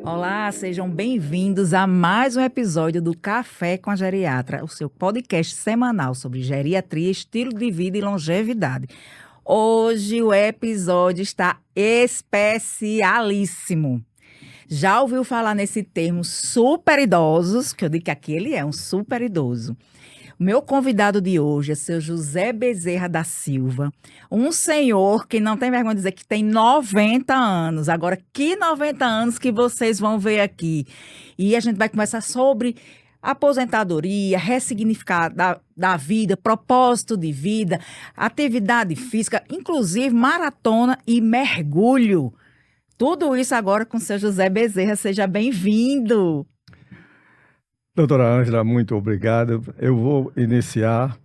Olá, sejam bem-vindos a mais um episódio do Café com a Geriatra, o seu podcast semanal sobre geriatria, estilo de vida e longevidade. Hoje o episódio está especialíssimo. Já ouviu falar nesse termo super idosos? Que eu digo que aquele é um super idoso. O meu convidado de hoje é seu José Bezerra da Silva, um senhor que não tem vergonha de dizer que tem 90 anos. Agora, que 90 anos que vocês vão ver aqui? E a gente vai conversar sobre aposentadoria, ressignificar da vida, propósito de vida, atividade física, inclusive maratona e mergulho. Tudo isso agora com o seu José Bezerra. Seja bem-vindo. Doutora Ângela, muito obrigado. Eu vou iniciar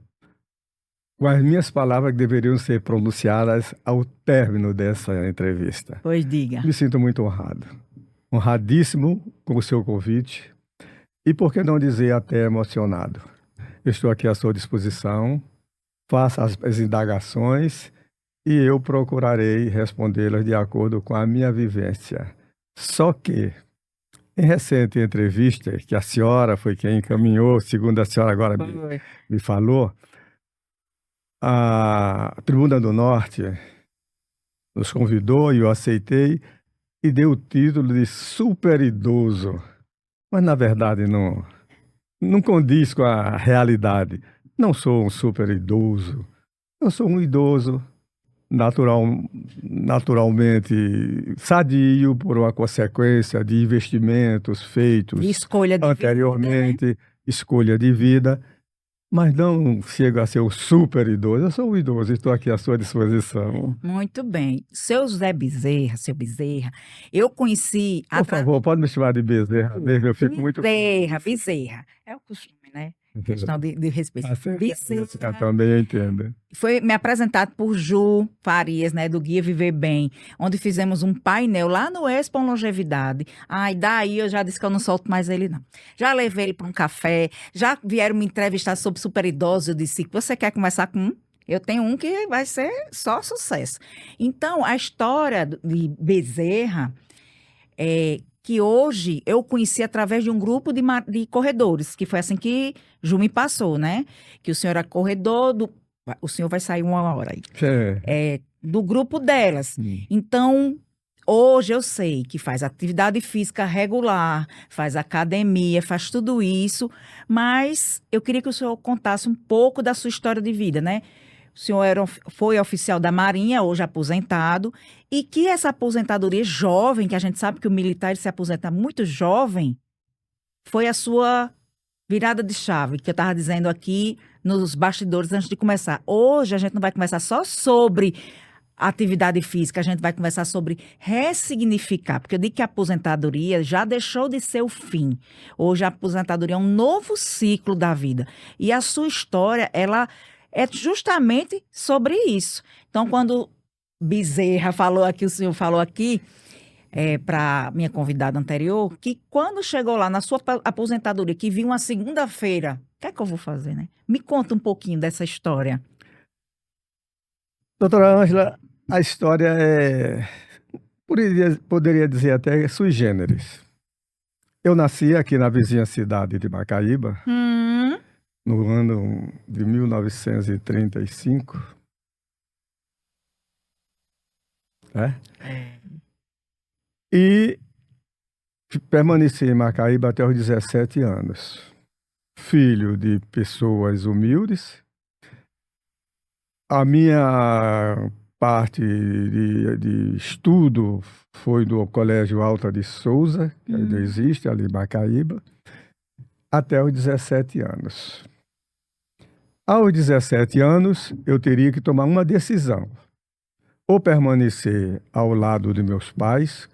com as minhas palavras que deveriam ser pronunciadas ao término dessa entrevista. Pois diga. Me sinto muito honrado, honradíssimo com o seu convite e, por que não dizer, até emocionado. Eu estou aqui à sua disposição, faça as indagações e eu procurarei respondê-las de acordo com a minha vivência. Só que, em recente entrevista, que a senhora foi quem encaminhou, segundo a senhora agora me falou, a Tribuna do Norte nos convidou e eu aceitei e deu o título de super idoso. Mas, na verdade, não condiz com a realidade. Não sou um super idoso. Eu sou um idoso naturalmente sadio por uma consequência de investimentos feitos De escolha de anteriormente, vida, né? escolha de vida, mas não chego a ser o super idoso. Eu sou um idoso e estou aqui à sua disposição. Muito bem. Seu José Bezerra, seu Bezerra, eu conheci... Por favor, pode me chamar de Bezerra mesmo, eu fico muito... Bezerra. É o costume, né? Questão de respeito. Eu também entendo. Foi me apresentado por Ju Farias, né, do Guia Viver Bem, onde fizemos um painel lá no Expo Longevidade. Ai, daí eu já disse que eu não solto mais ele, não. Já levei ele para um café, já vieram me entrevistar sobre super idosos. Eu disse, você quer conversar com um? Eu tenho um que vai ser só sucesso. Então, a história de Bezerra que hoje eu conheci através de um grupo de corredores, que foi assim que Ju me passou, né? Que o senhor era corredor do... O senhor vai sair uma hora aí. Do grupo delas. Então, hoje eu sei que faz atividade física regular, faz academia, faz tudo isso, mas eu queria que o senhor contasse um pouco da sua história de vida, né? O senhor foi oficial da Marinha, hoje aposentado, e que essa aposentadoria jovem, que a gente sabe que o militar ele se aposenta muito jovem, foi a sua virada de chave, que eu estava dizendo aqui nos bastidores antes de começar. Hoje a gente não vai conversar só sobre atividade física, a gente vai conversar sobre ressignificar, porque eu digo que a aposentadoria já deixou de ser o fim. Hoje a aposentadoria é um novo ciclo da vida. E a sua história, ela é justamente sobre isso. Então, quando Bezerra falou aqui, o senhor falou aqui, para minha convidada anterior, que quando chegou lá na sua aposentadoria, que viu uma segunda-feira, o que é que eu vou fazer, né? Me conta um pouquinho dessa história. Doutora Ângela, a história poderia dizer até sui generis. Eu nasci aqui na vizinha cidade de Macaíba, no ano de 1935. E permaneci em Macaíba até os 17 anos. Filho de pessoas humildes. A minha parte de estudo foi do Colégio Alta de Souza, que ainda existe ali em Macaíba, até os 17 anos. Aos 17 anos, eu teria que tomar uma decisão. Ou permanecer ao lado de meus pais,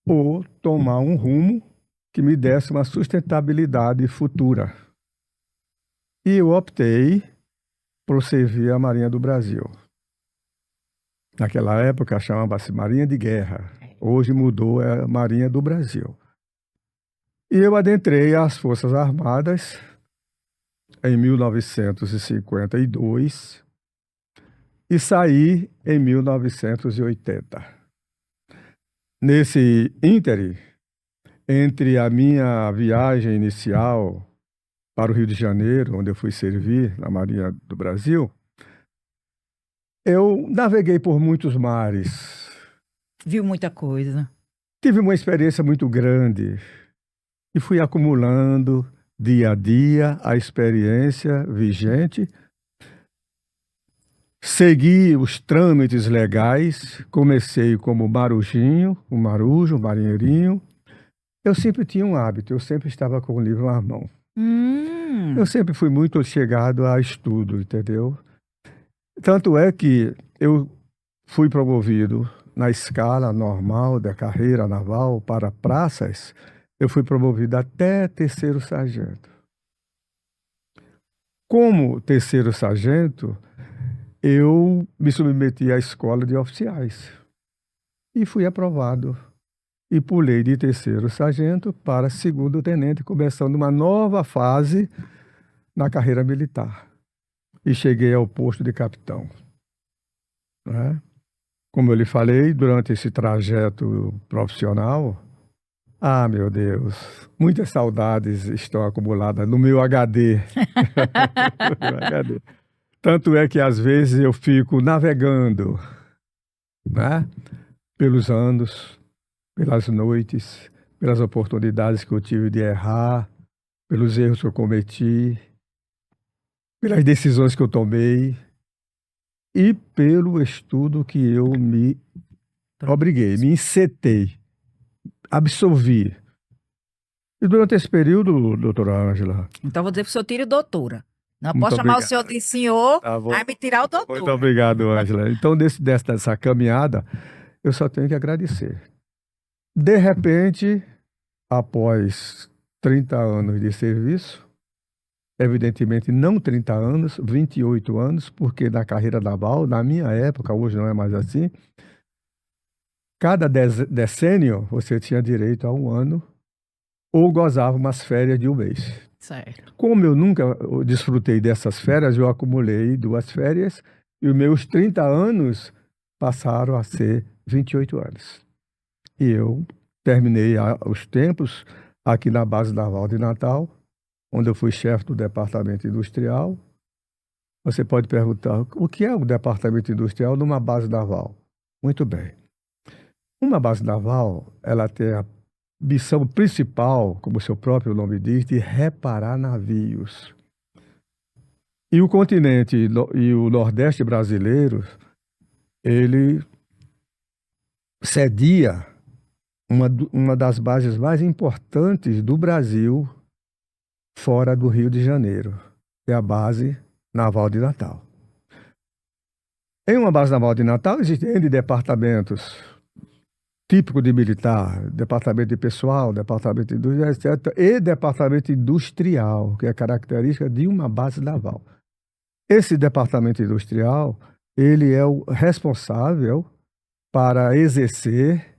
ou tomar um rumo que me desse uma sustentabilidade futura. E eu optei por servir a Marinha do Brasil. Naquela época chamava-se Marinha de Guerra. Hoje mudou, é Marinha do Brasil. E eu adentrei as Forças Armadas em 1952 e saí em 1980. nesse íntere, entre a minha viagem inicial para o Rio de Janeiro, onde eu fui servir na Marinha do Brasil, eu naveguei por muitos mares. Viu muita coisa. Tive uma experiência muito grande e fui acumulando dia a dia a experiência vigente. Segui os trâmites legais, comecei como marujinho, um marujo, um marinheirinho. Eu sempre tinha um hábito, eu sempre estava com o livro na mão. Eu sempre fui muito chegado a estudo, entendeu? Tanto é que eu fui promovido na escala normal da carreira naval para praças, eu fui promovido até terceiro sargento. Como terceiro sargento, eu me submeti à escola de oficiais e fui aprovado. E pulei de terceiro sargento para segundo tenente, começando uma nova fase na carreira militar. E cheguei ao posto de capitão. Né? Como eu lhe falei, durante esse trajeto profissional, meu Deus, muitas saudades estão acumuladas no meu HD. No meu HD. Tanto é que às vezes eu fico navegando, né? Pelos anos, pelas noites, pelas oportunidades que eu tive de errar, pelos erros que eu cometi, pelas decisões que eu tomei e pelo estudo que eu me obriguei, me encetei, absorvi. E durante esse período, doutora Ângela... Então vou dizer pro senhor tire doutora. Não Muito posso chamar o obrigado. senhor de senhor, Tá bom. aí me tirar o doutor. Muito obrigado, Ângela. Então, dessa caminhada, eu só tenho que agradecer. De repente, após 30 anos de serviço, evidentemente não 30 anos, 28 anos, porque na carreira naval, na minha época, hoje não é mais assim, cada decênio você tinha direito a 1 ano ou gozava umas férias de 1 mês. Certo. Como eu nunca desfrutei dessas férias, eu acumulei 2 férias e os meus 30 anos passaram a ser 28 anos. E eu terminei os tempos aqui na base naval de Natal, onde eu fui chefe do departamento industrial. Você pode perguntar, o que é o departamento industrial numa base naval? Muito bem. Uma base naval, ela tem a missão principal, como o seu próprio nome diz, de reparar navios. E o continente e o Nordeste brasileiro, ele cedia uma das bases mais importantes do Brasil fora do Rio de Janeiro, que é a base naval de Natal. Em uma base naval de Natal existem N departamentos típico de militar, departamento de pessoal, departamento de indústria, etc., e departamento industrial, que é característica de uma base naval. Esse departamento industrial, ele é o responsável para exercer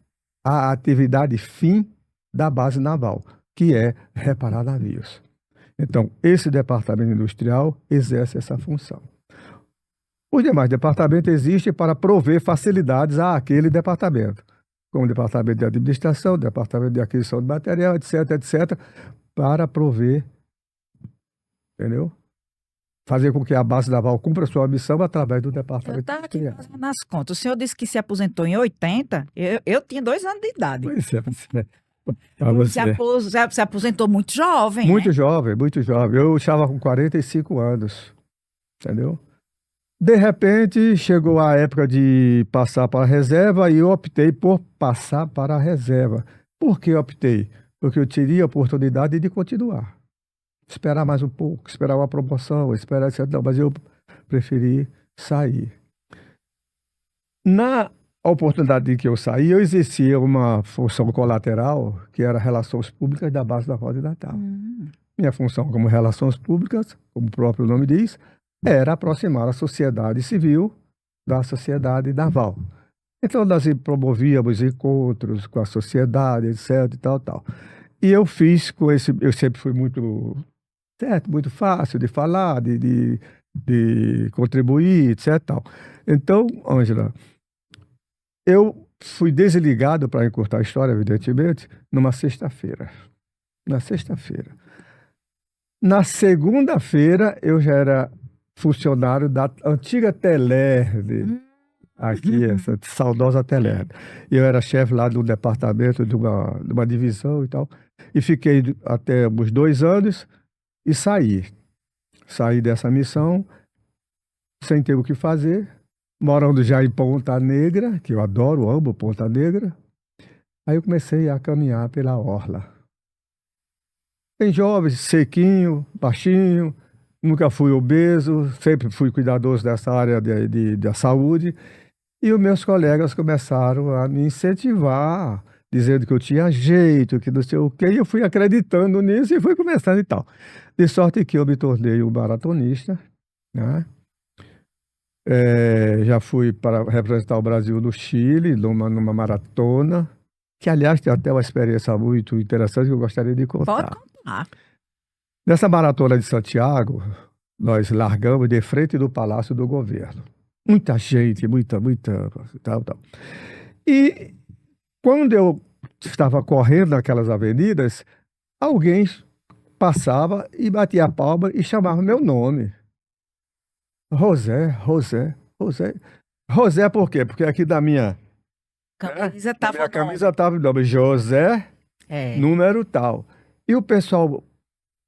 a atividade fim da base naval, que é reparar navios. Então, esse departamento industrial exerce essa função. Os demais departamentos existem para prover facilidades àquele departamento, como o departamento de administração, o departamento de aquisição de material, etc., etc., para prover, entendeu? Fazer com que a base naval cumpra a sua missão através do Eu departamento estava aqui industrial. fazendo as contas. O senhor disse que se aposentou em 80. Eu tinha 2 anos de idade. Pois é, para você. Se aposentou muito jovem, Muito né? jovem, muito jovem. Eu estava com 45 anos, entendeu? De repente, chegou a época de passar para a reserva e eu optei por passar para a reserva. Por que optei? Porque eu teria a oportunidade de continuar. Esperar mais um pouco, esperar uma promoção, esperar... Não, mas eu preferi sair. Na oportunidade em que eu saí, eu exercia uma função colateral, que era Relações Públicas da base naval de Natal. Minha função como Relações Públicas, como o próprio nome diz, era aproximar a sociedade civil da sociedade naval. Então, nós promovíamos encontros com a sociedade, etc, e tal, tal. E eu fiz com esse... Eu sempre fui muito... certo, muito fácil de falar, de contribuir, etc, tal. Então, Ângela, eu fui desligado, para encurtar a história, evidentemente, numa sexta-feira. Na sexta-feira. Na segunda-feira, eu já era funcionário da antiga Telerd, aqui, essa saudosa Telerd. Eu era chefe lá do departamento de uma divisão e tal. E fiquei até uns 2 anos e saí. Saí dessa missão, sem ter o que fazer, morando já em Ponta Negra, que eu adoro, amo Ponta Negra. Aí eu comecei a caminhar pela orla. Tem jovens, sequinho, baixinho, nunca fui obeso, sempre fui cuidadoso dessa área da saúde. E os meus colegas começaram a me incentivar, dizendo que eu tinha jeito, que não sei o quê. E eu fui acreditando nisso e fui começando e tal. De sorte que eu me tornei um maratonista, né? Já fui para representar o Brasil no Chile, numa maratona, que, aliás, tem até uma experiência muito interessante que eu gostaria de Pode contar. contar. Nessa maratona de Santiago, nós largamos de frente do Palácio do Governo. Muita gente, muita, tal. E quando eu estava correndo naquelas avenidas, alguém passava e batia a palma e chamava meu nome. José. José por quê? Porque aqui da minha Camisa na tava minha o nome. camisa estava o nome José, É. número tal. E o pessoal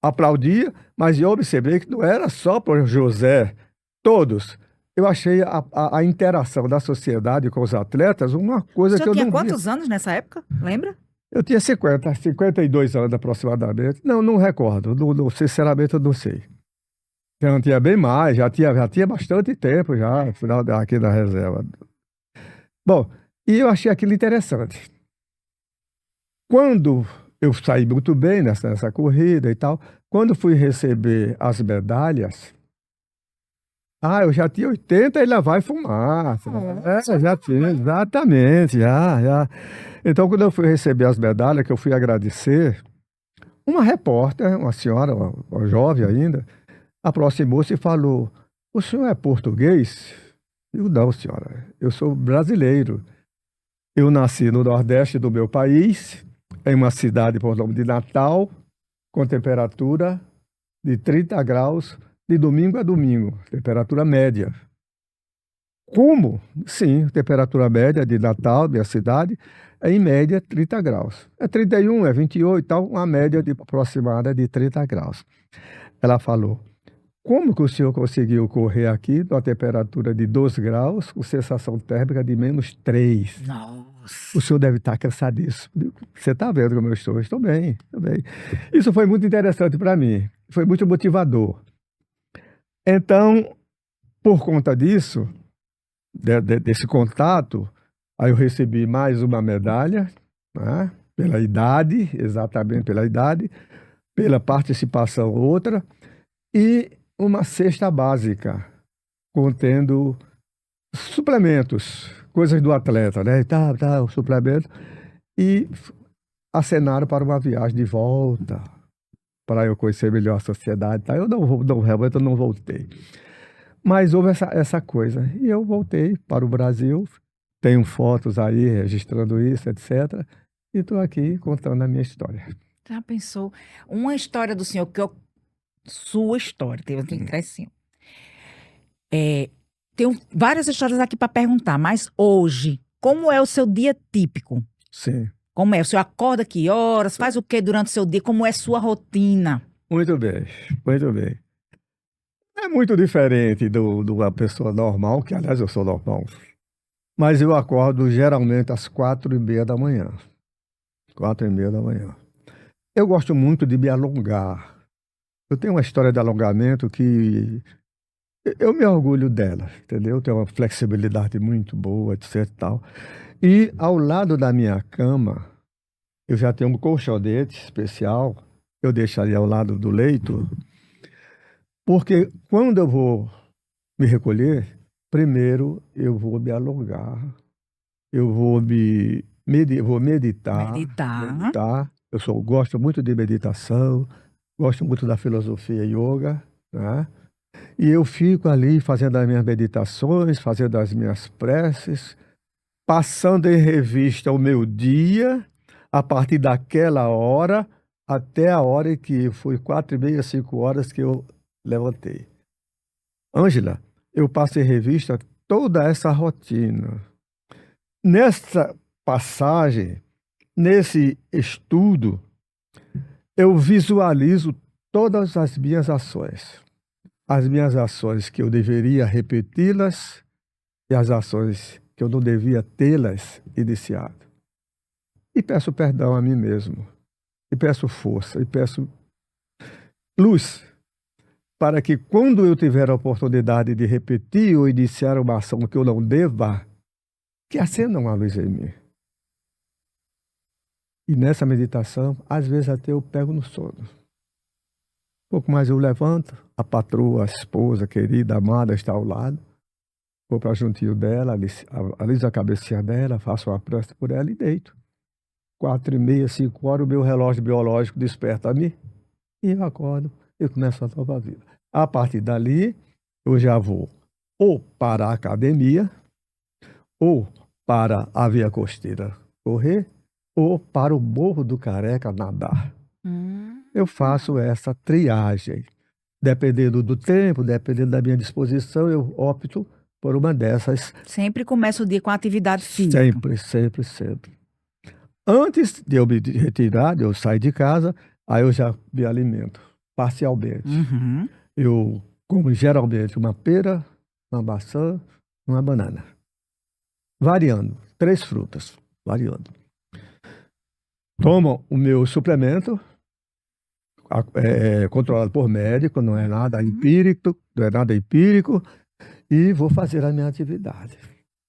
aplaudia, mas eu observei que não era só por José, todos. Eu achei a interação da sociedade com os atletas uma O coisa que senhor eu tinha não via. quantos anos nessa época? Lembra? Eu tinha 52 anos aproximadamente. Não recordo. Sinceramente, eu não sei. Eu tinha bem mais, já tinha bastante tempo já, no final aqui da reserva. Bom, e eu achei aquilo interessante. Quando eu saí muito bem nessa corrida e tal, quando fui receber as medalhas, eu já tinha 80 e lá vai fumar. Já tinha, exatamente, já. Então, quando eu fui receber as medalhas, que eu fui agradecer, uma repórter, uma senhora, uma jovem ainda, aproximou-se e falou: "O senhor é português?" Eu, não, senhora, eu sou brasileiro. Eu nasci no Nordeste do meu país, em uma cidade por nome de Natal, com temperatura de 30 graus, de domingo a domingo, temperatura média. Como? Sim, temperatura média de Natal, minha cidade, é em média 30 graus. É 31, é 28 e tal, uma média aproximada de 30 graus. Ela falou: "Como que o senhor conseguiu correr aqui numa temperatura de 2 graus, com sensação térmica de -3? Nossa. O senhor deve estar cansadíssimo." Você está vendo como eu estou? Estou bem, estou bem. Isso foi muito interessante para mim, foi muito motivador. Então, por conta disso, desse contato, aí eu recebi mais uma medalha, né, pela idade, exatamente pela idade, pela participação outra, e uma cesta básica contendo suplementos, coisas do atleta, né? O suplemento, e acenaram para uma viagem de volta, para eu conhecer melhor a sociedade, tá? Eu realmente eu não voltei. Mas houve essa coisa, e eu voltei para o Brasil, tenho fotos aí registrando isso, etc. E estou aqui contando a minha história. Já pensou? Uma história do senhor, sua história, teve aquele trecinho. Tenho várias histórias aqui para perguntar, mas hoje, como é o seu dia típico? Sim, Como é? O senhor acorda que horas? Faz o que durante o seu dia? Como é sua rotina? muito bem, muito bem. É muito diferente de uma pessoa normal, que aliás eu sou normal, mas eu acordo geralmente às 4h30 da manhã. 4h30 da manhã. Eu gosto muito de me alongar. Eu tenho uma história de alongamento que eu me orgulho dela, entendeu? Eu tenho uma flexibilidade muito boa, etc e tal. E ao lado da minha cama, eu já tenho um colchonete especial, eu deixo ali ao lado do leito, porque quando eu vou me recolher, primeiro eu vou me alongar, eu vou vou meditar. Eu gosto muito de meditação, gosto muito da filosofia yoga, né? E eu fico ali fazendo as minhas meditações, fazendo as minhas preces, passando em revista o meu dia, a partir daquela hora até a hora em que foi 4h30, 5 horas que eu levantei. Ângela, eu passo em revista toda essa rotina. Nessa passagem, nesse estudo, eu visualizo todas as minhas ações. As minhas ações que eu deveria repeti-las e as ações que eu não devia tê-las iniciado. E peço perdão a mim mesmo. E peço força. E peço luz. Para que quando eu tiver a oportunidade de repetir ou iniciar uma ação que eu não deva, que acenda uma luz em mim. E nessa meditação, às vezes até eu pego no sono. Um pouco mais eu levanto, a patroa, a esposa, querida, amada está ao lado. Vou para juntinho dela, aliso a cabecinha dela, faço uma prece por ela e deito. 4h30, 5 horas, o meu relógio biológico desperta-me e eu acordo e começo a nova vida. A partir dali, eu já vou ou para a academia, ou para a via costeira correr, ou para o Morro do Careca nadar. Eu faço essa triagem. Dependendo do tempo, dependendo da minha disposição, eu opto por uma dessas. Sempre começa o dia com atividade física. Sempre, sempre, sempre. Antes de eu me retirar, de eu sair de casa, aí eu já me alimento, parcialmente. Uhum. Eu como geralmente uma pera, uma maçã, uma banana. Variando, 3 frutas, variando. Tomo o meu suplemento, controlado por médico, não é nada empírico, e vou fazer a minha atividade.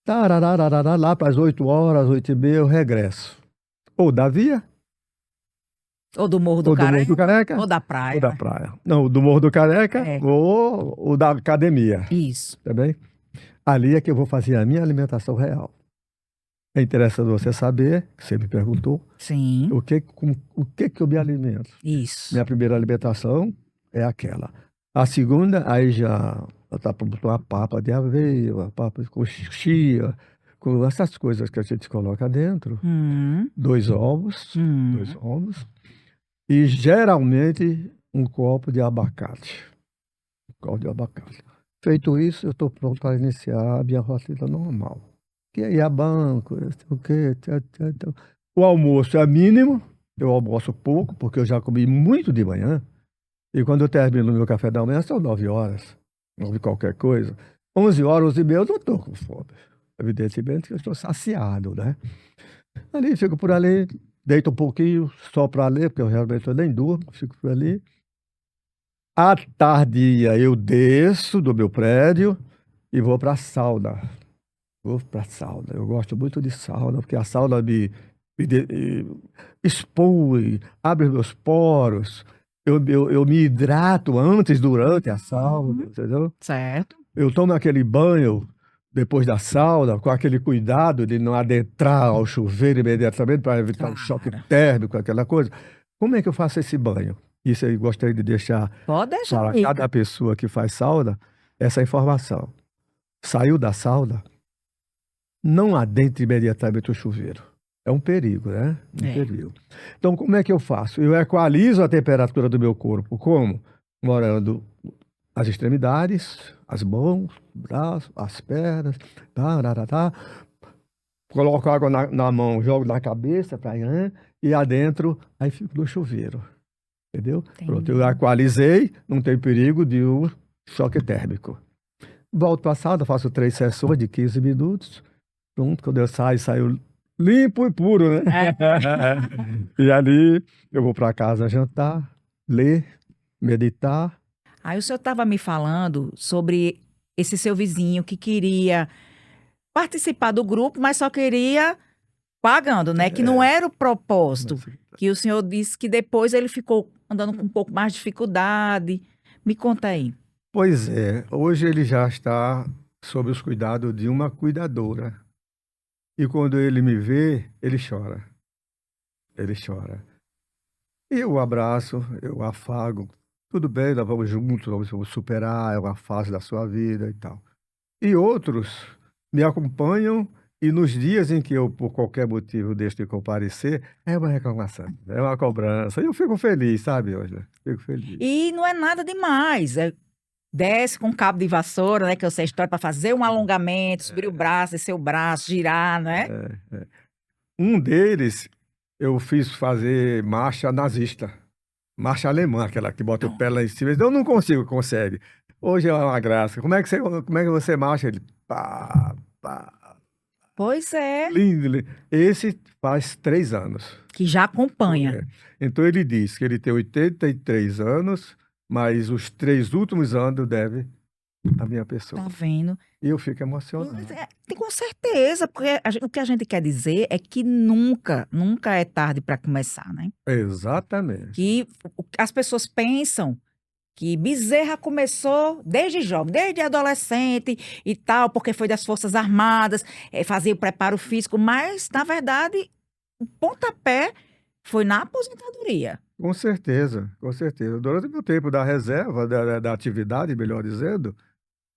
Tarararara, lá para as 8 horas, 8h30, eu regresso. Ou da via, Ou do Morro do ou do Morro do Careca, Careca, ou da praia. ou da praia. Não, do Morro do Careca, É. ou da academia. Isso. Tá bem? Ali é que eu vou fazer a minha alimentação real. É interessante você saber, que você me perguntou, Sim. o que eu me alimento. Isso. Minha primeira alimentação é aquela. A segunda, aí já está pronto uma papa de aveia, uma papa com chia, com essas coisas que a gente coloca dentro. 2 ovos, 2 ovos. E geralmente um copo de abacate. Feito isso, eu estou pronto para iniciar a minha rotina normal. Que aí é banco, o quê? O almoço é mínimo, eu almoço pouco, porque eu já comi muito de manhã. E quando eu termino o meu café da manhã, são 9 horas, 9 qualquer coisa. 11 horas, 11h30, eu não estou com fome. Evidentemente que eu estou saciado, né? Ali, fico por ali, deito um pouquinho, só para ler, porque eu realmente nem durmo, fico por ali. À tarde, eu desço do meu prédio e vou para a sauna. Eu gosto muito de sauna, porque a sauna me expõe, abre meus poros. Eu me hidrato antes, durante a sauna, entendeu? Certo. Eu tomo aquele banho depois da sauna, com aquele cuidado de não adentrar ao chuveiro imediatamente para evitar um choque térmico, aquela coisa. Como é que eu faço esse banho? Isso eu gostaria de deixar Pode deixar para aí. cada pessoa que faz sauna essa informação. Saiu da sauna, não adentre imediatamente o chuveiro. É um perigo, né? Perigo. Então, como é que eu faço? Eu equalizo a temperatura do meu corpo. Como? Morando as extremidades, as mãos, os braços, as pernas. Coloco água na mão, jogo na cabeça, e adentro, aí fico no chuveiro. Entendeu? Pronto, eu equalizei, não tem perigo de um choque térmico. Volto para a sala, faço 3 sessões de 15 minutos. Pronto, quando eu saio limpo e puro, né? E ali eu vou para casa jantar, ler, meditar. Aí o senhor estava me falando sobre esse seu vizinho que queria participar do grupo, mas só queria pagando, né? Que não era o propósito. Que o senhor disse que depois ele ficou andando com um pouco mais de dificuldade. Me conta aí. Pois é, hoje ele já está sob os cuidados de uma cuidadora. E quando ele me vê, ele chora. Ele chora. E eu o abraço, eu o afago. Tudo bem, nós vamos juntos, vamos superar, é uma fase da sua vida e tal. E outros me acompanham E nos dias em que eu, por qualquer motivo, deixo de comparecer, é uma reclamação, é uma cobrança. E eu fico feliz, sabe, Ângela? Fico feliz. E não é nada demais. Desce com um cabo de vassoura, né? Que eu sei a história, para fazer um alongamento, subir o braço, descer o braço, girar, né? Um deles, eu fiz fazer marcha nazista, marcha alemã, aquela que bota o pé lá em cima. Eu não consigo, consegue. Hoje é uma graça. Como é que você marcha? Ele, pá, pá. Pois é, Lindo, lindo. Esse faz 3 anos. que já acompanha. Então ele diz que ele tem 83 anos, mas os 3 últimos anos deve a minha pessoa. Tá vendo? E eu fico emocionado. Com certeza, porque o que a gente quer dizer é que nunca, nunca é tarde para começar, né? Exatamente. Que as pessoas pensam que Bezerra começou desde jovem, desde adolescente e tal, porque foi das Forças Armadas, fazia o preparo físico, mas, na verdade, o pontapé foi na aposentadoria. Com certeza, com certeza. Durante o meu tempo da reserva, da atividade, melhor dizendo,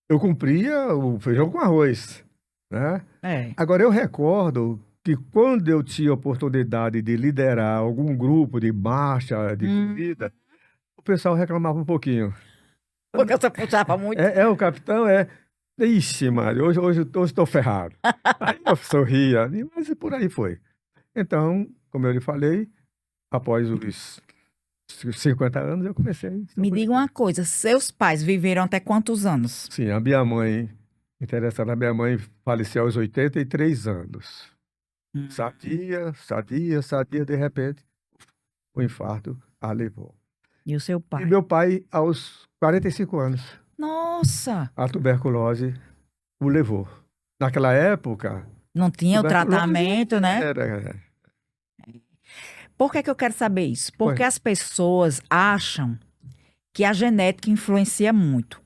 eu cumpria o feijão com arroz, né? É. Agora, eu recordo que quando eu tinha oportunidade de liderar algum grupo de marcha, de corrida, o pessoal reclamava um pouquinho. Porque você puxava muito. O capitão é. Ixi, Mário, hoje estou ferrado. Aí eu sorria, mas por aí foi. Então, como eu lhe falei, após os 50 anos, eu comecei. Me diga uma coisa, seus pais viveram até quantos anos? Sim, a minha mãe, interessante, a minha mãe faleceu aos 83 anos. Sadia, de repente, o infarto a levou. E o seu E pai? meu pai, aos 45 anos, Nossa, a tuberculose o levou. Naquela época, não tinha o tuberculose tratamento, né? era. Por que que eu quero saber isso? Porque Pois. as pessoas acham que a genética influencia muito.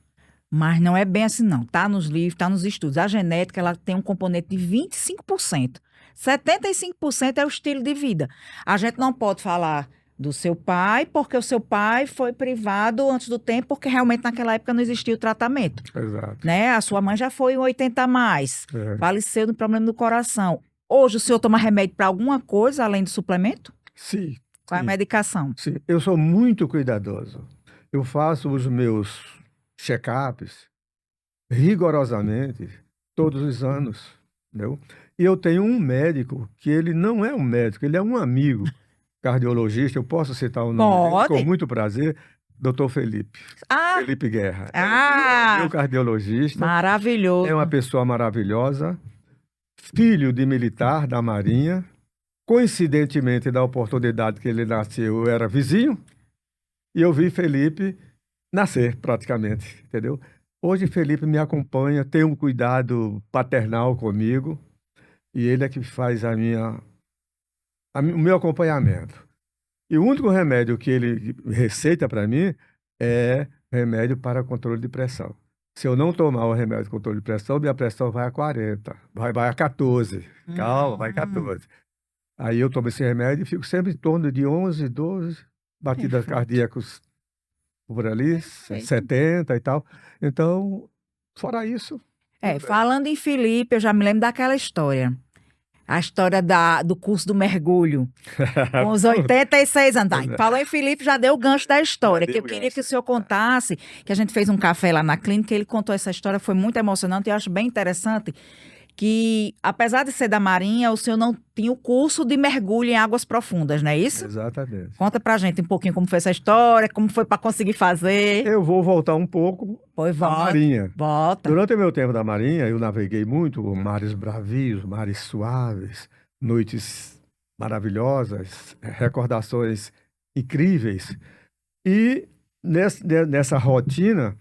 Mas não é bem assim, não. Tá nos livros, tá nos estudos. A genética, ela tem um componente de 25%. 75% é o estilo de vida. A gente não pode falar do seu pai, porque o seu pai foi privado antes do tempo, porque realmente naquela época não existia o tratamento, Exato. né? A sua mãe já foi em 80 a mais, faleceu no problema do coração. Hoje o senhor toma remédio para alguma coisa além do suplemento? Sim. Qual é a medicação? Sim, eu sou muito cuidadoso. Eu faço os meus check-ups rigorosamente todos os anos, entendeu? E eu tenho um médico que ele não é um médico, ele é um amigo cardiologista. Eu posso citar o nome dele Pode. com muito prazer, Dr. Felipe. Ah, Felipe Guerra. Ah! Meu cardiologista. Maravilhoso. É uma pessoa maravilhosa, filho de militar da Marinha. Coincidentemente, da oportunidade que ele nasceu, eu era vizinho, e eu vi Felipe nascer praticamente, entendeu? Hoje Felipe me acompanha, tem um cuidado paternal comigo, e ele é que faz o meu acompanhamento. E o único remédio que ele receita para mim é remédio para controle de pressão. Se eu não tomar o remédio de controle de pressão, minha pressão vai a 40, vai a 14. Calma, vai a 14. Aí eu tomo esse remédio e fico sempre em torno de 11, 12 batidas cardíacas por ali, 70 e tal. Então, fora isso. Falando em Felipe, eu já me lembro daquela história. A história do curso do mergulho. Com os 86 anos. Falou em Felipe, já deu o gancho da história. Que eu queria que o senhor contasse, que a gente fez um café lá na clínica, ele contou essa história, foi muito emocionante e eu acho bem interessante que, apesar de ser da Marinha, o senhor não tinha o curso de mergulho em águas profundas, não é isso? Exatamente. Conta pra gente um pouquinho como foi essa história, como foi para conseguir fazer. Eu vou voltar um pouco à Marinha. Volta. Durante o meu tempo da Marinha, eu naveguei muito, mares bravios, mares suaves, noites maravilhosas, recordações incríveis. E nessa rotina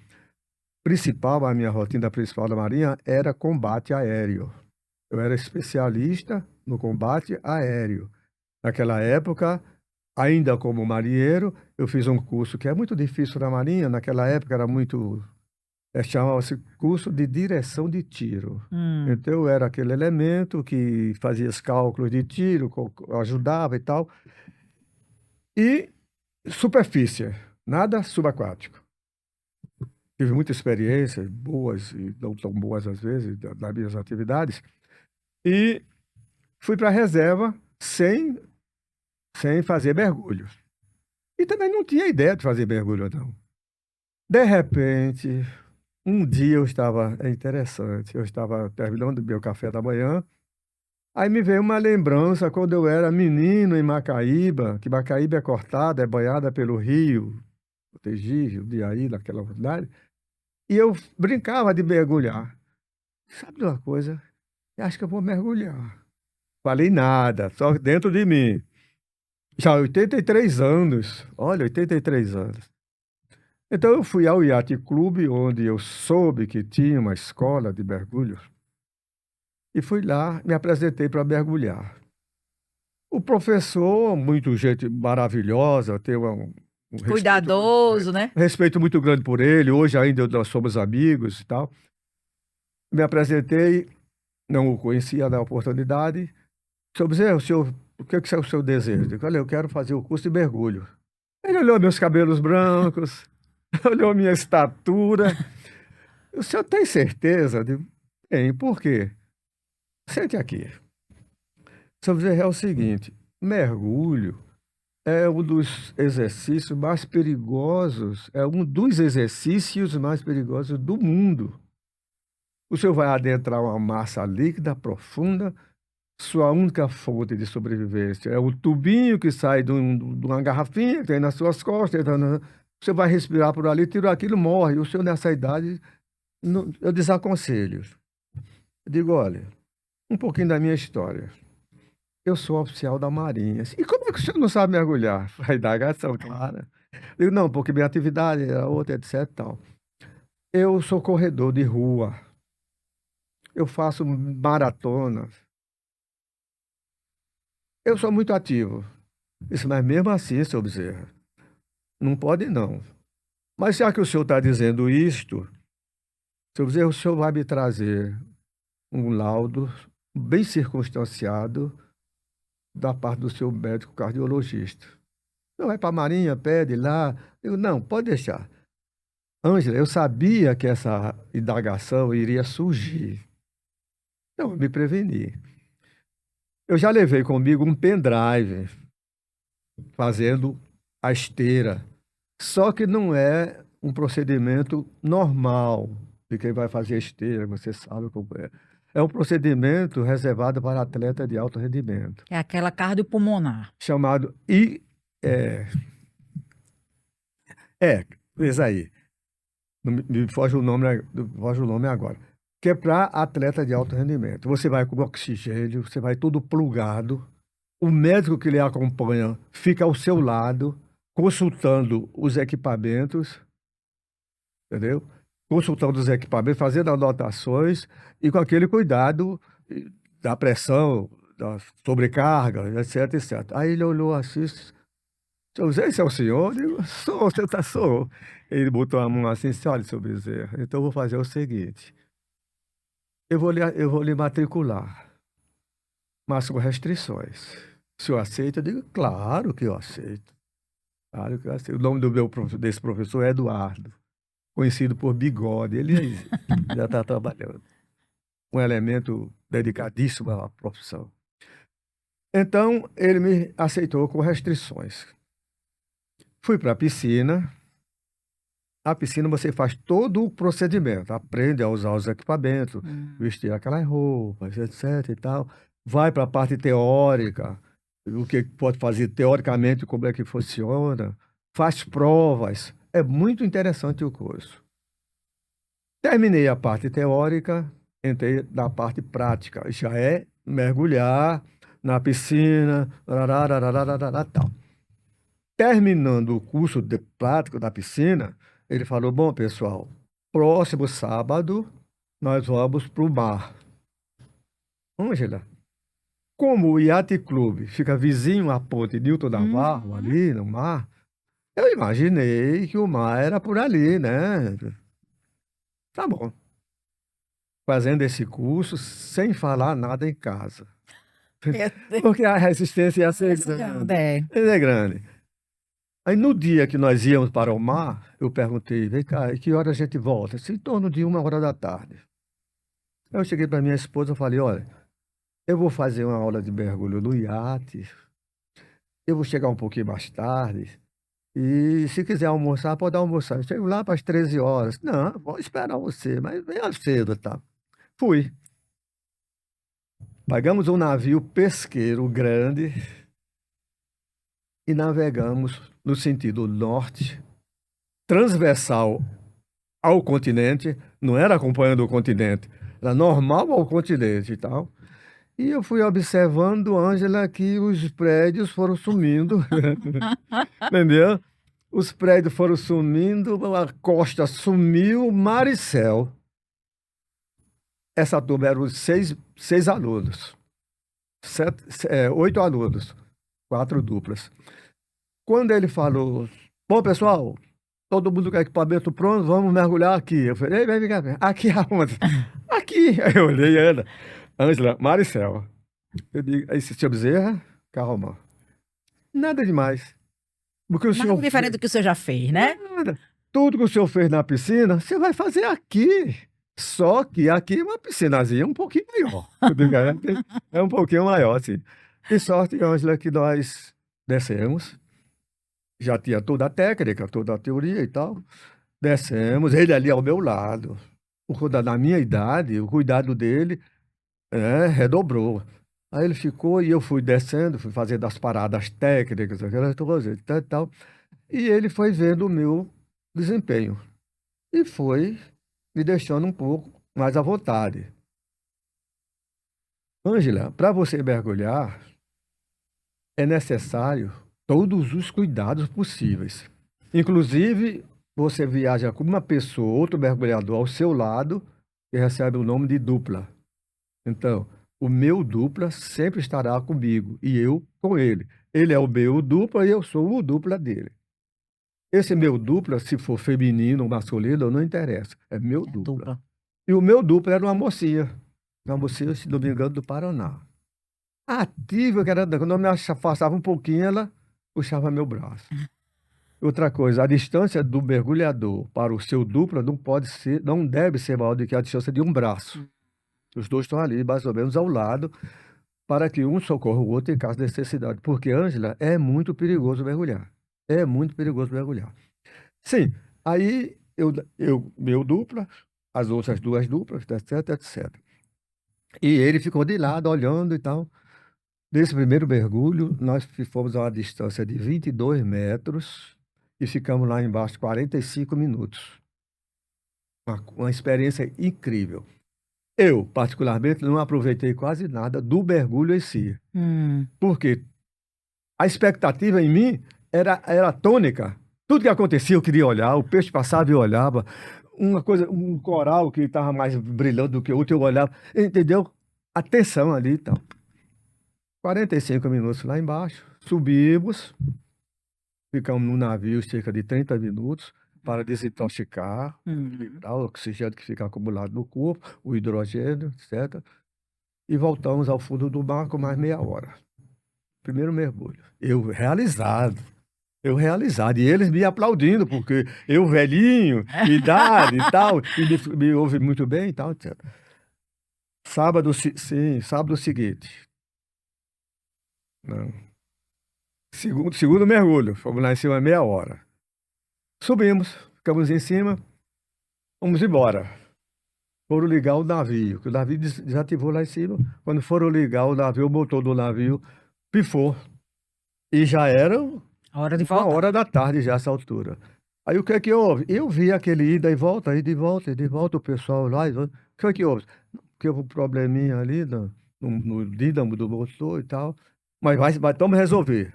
principal, a minha rotina principal da Marinha era combate aéreo. Eu era especialista no combate aéreo. Naquela época, ainda como marinheiro, eu fiz um curso que é muito difícil na Marinha. Naquela época era muito... chamava-se curso de direção de tiro. Então eu era aquele elemento que fazia os cálculos de tiro, ajudava e tal. E superfície, nada subaquático. Tive muita experiência, boas e não tão boas às vezes, nas minhas atividades. E fui para a reserva sem fazer mergulho. E também não tinha ideia de fazer mergulho, não. De repente, um dia é interessante, eu estava terminando meu café da manhã, aí me veio uma lembrança quando eu era menino em Macaíba, que Macaíba é cortada, é banhada pelo rio, Teji, Rio de aí, naquela cidade, e eu brincava de mergulhar. Sabe de uma coisa? Eu acho que eu vou mergulhar. Falei nada, só dentro de mim. Já 83 anos, olha, 83 anos. Então eu fui ao Yacht Clube, onde eu soube que tinha uma escola de mergulho, e fui lá, me apresentei para mergulhar. O professor, muito gente maravilhosa, tem um respeito, Cuidadoso, né? respeito muito grande por ele, hoje ainda nós somos amigos e tal. Me apresentei, não o conhecia na oportunidade. Senhor Bezerra, o que é o seu desejo? Eu falei, eu quero fazer o curso de mergulho. Ele olhou meus cabelos brancos, olhou minha estatura. O senhor tem certeza? Eu digo, tem, por quê? Sente aqui. Senhor Bezerra, é o seguinte, mergulho é um dos exercícios mais perigosos, é um dos exercícios mais perigosos do mundo. O senhor vai adentrar uma massa líquida profunda, sua única fonte de sobrevivência é o tubinho que sai de uma garrafinha que tem nas suas costas. Você vai respirar por ali, tira aquilo, morre. O senhor, nessa idade, eu desaconselho. Eu digo, olha, um pouquinho da minha história. Eu sou oficial da Marinha. E como é que o senhor não sabe mergulhar? A indagação, clara. Eu digo, não, porque minha atividade era outra, etc. e tal. Eu sou corredor de rua. Eu faço maratonas. Eu sou muito ativo. Isso, mas mesmo assim, senhor Bezerra, não pode não. Mas já que o senhor está dizendo isto, senhor Bezerra, o senhor vai me trazer um laudo bem circunstanciado da parte do seu médico cardiologista. Não vai para a Marinha, pede lá. Eu, não, pode deixar. Ângela, eu sabia que essa indagação iria surgir. Então, eu me preveni. Eu já levei comigo um pendrive fazendo a esteira. Só que não é um procedimento normal de quem vai fazer esteira, você sabe como é. É um procedimento reservado para atleta de alto rendimento, É aquela cardiopulmonar. chamado é, isso aí. Não me foge o nome agora. Que é para atleta de alto rendimento. Você vai com oxigênio, você vai todo plugado. O médico que lhe acompanha fica ao seu lado, consultando os equipamentos, entendeu? Consultando os equipamentos, fazendo anotações e com aquele cuidado da pressão, da sobrecarga, etc, etc. Aí ele olhou assim, seu Zé, esse é o senhor? Eu digo, sou, você tá, sou. Ele botou a mão assim, disse, olha, seu Bezerra, então eu vou fazer o seguinte, eu vou lhe matricular, mas com restrições. O senhor aceita? Eu digo, claro que eu aceito. Claro que eu aceito. O nome desse professor é Eduardo, conhecido por Bigode. Ele já está trabalhando. Um elemento dedicadíssimo à profissão. Então, ele me aceitou com restrições. Fui para a piscina. A piscina você faz todo o procedimento, aprende a usar os equipamentos, vestir aquelas roupas, etc e tal. Vai para a parte teórica, o que pode fazer teoricamente, como é que funciona, faz provas. É muito interessante o curso. Terminei a parte teórica, entrei na parte prática. Já é mergulhar na piscina, tal. Terminando o curso de prático da piscina, ele falou, bom, pessoal, próximo sábado nós vamos para o mar. Ângela, como o Yacht Clube fica vizinho à ponte Newton Navarro, ali no mar, eu imaginei que o mar era por ali, né? Tá bom. Fazendo esse curso sem falar nada em casa. Porque a resistência ia ser grande. É grande. Aí no dia que nós íamos para o mar, eu perguntei, vem cá, e que hora a gente volta? Em torno de 1 hora da tarde. Eu cheguei para minha esposa e falei, olha, eu vou fazer uma aula de mergulho no iate, eu vou chegar um pouquinho mais tarde, e se quiser almoçar, pode almoçar. Eu chego lá para as 13 horas. Não, vou esperar você, mas venha cedo, tá? Fui. Pagamos um navio pesqueiro grande e navegamos no sentido norte, transversal ao continente, não era acompanhando o continente, era normal ao continente e tal. E eu fui observando, Ângela, que os prédios foram sumindo, entendeu? Os prédios foram sumindo, a costa sumiu, mar e céu. Essa turma eram seis alunos, 8 alunos, 4 duplas. Quando ele falou, bom, pessoal, todo mundo com equipamento pronto, vamos mergulhar aqui. Eu falei, ei, vem cá, aqui aonde? Aqui. Aí eu olhei, Ângela, Maricel. Eu digo, aí, senhor Bezerra, calma. Nada demais. Porque o Nada senhor diferente do que o senhor já fez, né? nada. Tudo que o senhor fez na piscina, você vai fazer aqui. Só que aqui é uma piscinazinha um pouquinho maior. Eu digo, é um pouquinho maior, assim. De sorte, Ângela, que nós descemos. Já tinha toda a técnica, toda a teoria e tal. Descemos, ele ali ao meu lado. Na minha idade, o cuidado dele redobrou. Aí ele ficou e eu fui descendo, fui fazendo as paradas técnicas, aquelas coisas e tal. E ele foi vendo o meu desempenho. E foi me deixando um pouco mais à vontade. Ângela, para você mergulhar, é necessário todos os cuidados possíveis. Inclusive, você viaja com uma pessoa, outro mergulhador ao seu lado, que recebe o nome de dupla. Então, o meu dupla sempre estará comigo e eu com ele. Ele é o meu dupla e eu sou o dupla dele. Esse meu dupla, se for feminino ou masculino, não interessa. É meu É dupla. dupla. E o meu dupla era uma mocinha, se não me engano, do Paraná. Ativa, que era, quando eu me afastava um pouquinho, ela puxava meu braço. Outra coisa, a distância do mergulhador para o seu dupla não pode ser, não deve ser maior do que a distância de um braço. Os dois estão ali, mais ou menos ao lado, para que um socorra o outro em caso de necessidade. Porque, Ângela, é muito perigoso mergulhar. É muito perigoso mergulhar. Sim, aí meu dupla, as outras 2 duplas, etc, etc. E ele ficou de lado, olhando e tal. Nesse primeiro mergulho, nós fomos a uma distância de 22 metros e ficamos lá embaixo 45 minutos. Uma experiência incrível. Eu, particularmente, não aproveitei quase nada do mergulho em si. Porque a expectativa em mim era tônica. Tudo que acontecia eu queria olhar, o peixe passava e eu olhava. Uma coisa, um coral que estava mais brilhando do que o outro, eu olhava. Entendeu? Atenção ali e tal. 45 minutos lá embaixo, subimos, ficamos no navio cerca de 30 minutos para desintoxicar, equilibrar o oxigênio que fica acumulado no corpo, o hidrogênio, etc. E voltamos ao fundo do mar com mais meia hora. Primeiro mergulho. Eu realizado. E eles me aplaudindo, porque eu velhinho, idade e tal, e me ouve muito bem e tal, etc. Sábado seguinte. Não. Segundo mergulho, fomos lá em cima meia hora. Subimos, ficamos em cima, vamos embora. Foram ligar o navio, que o navio desativou lá em cima. Quando foram ligar o navio, o motor do navio pifou. E já era A hora de 1 hora voltar. da tarde já, essa altura. Aí o que é que houve? Eu vi aquele ida e volta, o pessoal lá. O que é que houve? Porque houve um probleminha ali no dínamo do motor e tal. Mas vamos resolver.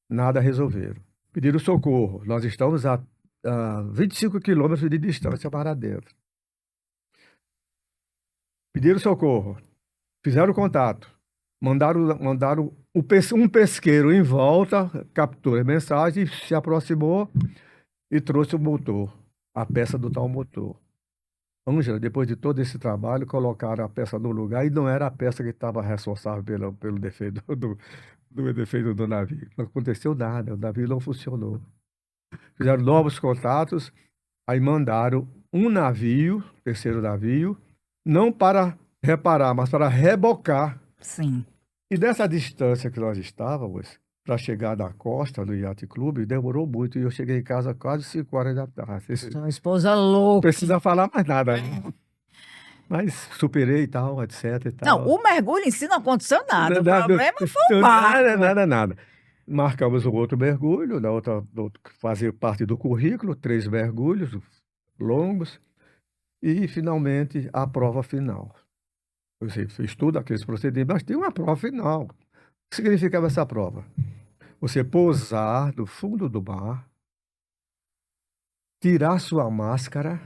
Nada resolveram. Pediram socorro. Nós estamos a 25 quilômetros de distância para dentro. Pediram socorro. Fizeram contato. Mandaram um pesqueiro em volta, capturou a mensagem, se aproximou e trouxe o motor, a peça do tal motor. Ângela, depois de todo esse trabalho, colocaram a peça no lugar e não era a peça que estava responsável pelo defeito do defeito do navio. Não aconteceu nada, o navio não funcionou. Fizeram novos contatos, aí mandaram um navio, terceiro navio, não para reparar, mas para rebocar Sim. E dessa distância que nós estávamos, para chegar na costa do Yacht Clube, demorou muito. E eu cheguei em casa quase 5 horas da tarde. Sua esposa Não louca. precisa falar mais nada, né? Mas superei e tal, etc e Não, tal. o mergulho em si não aconteceu nada. O Nada, problema foi o barco. nada. Marcamos um outro mergulho, que fazia parte do currículo, 3 mergulhos longos, e finalmente a prova final. Você fez tudo aqueles procedimentos, mas tem uma prova final. O que significava essa prova? Você pousar no fundo do mar, tirar sua máscara.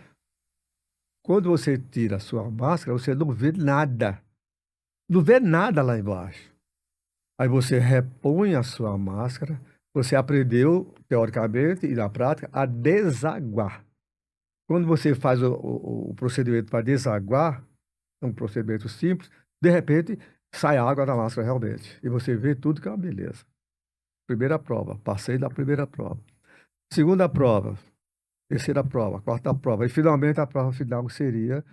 Quando você tira a sua máscara, você não vê nada. Não vê nada lá embaixo. Aí você repõe a sua máscara, você aprendeu, teoricamente e na prática, a desaguar. Quando você faz o procedimento para desaguar, é um procedimento simples, de repente sai água da máscara realmente. E você vê tudo que é uma beleza. Primeira prova, passei da primeira prova. Segunda prova, terceira prova, quarta prova. E finalmente a prova final seria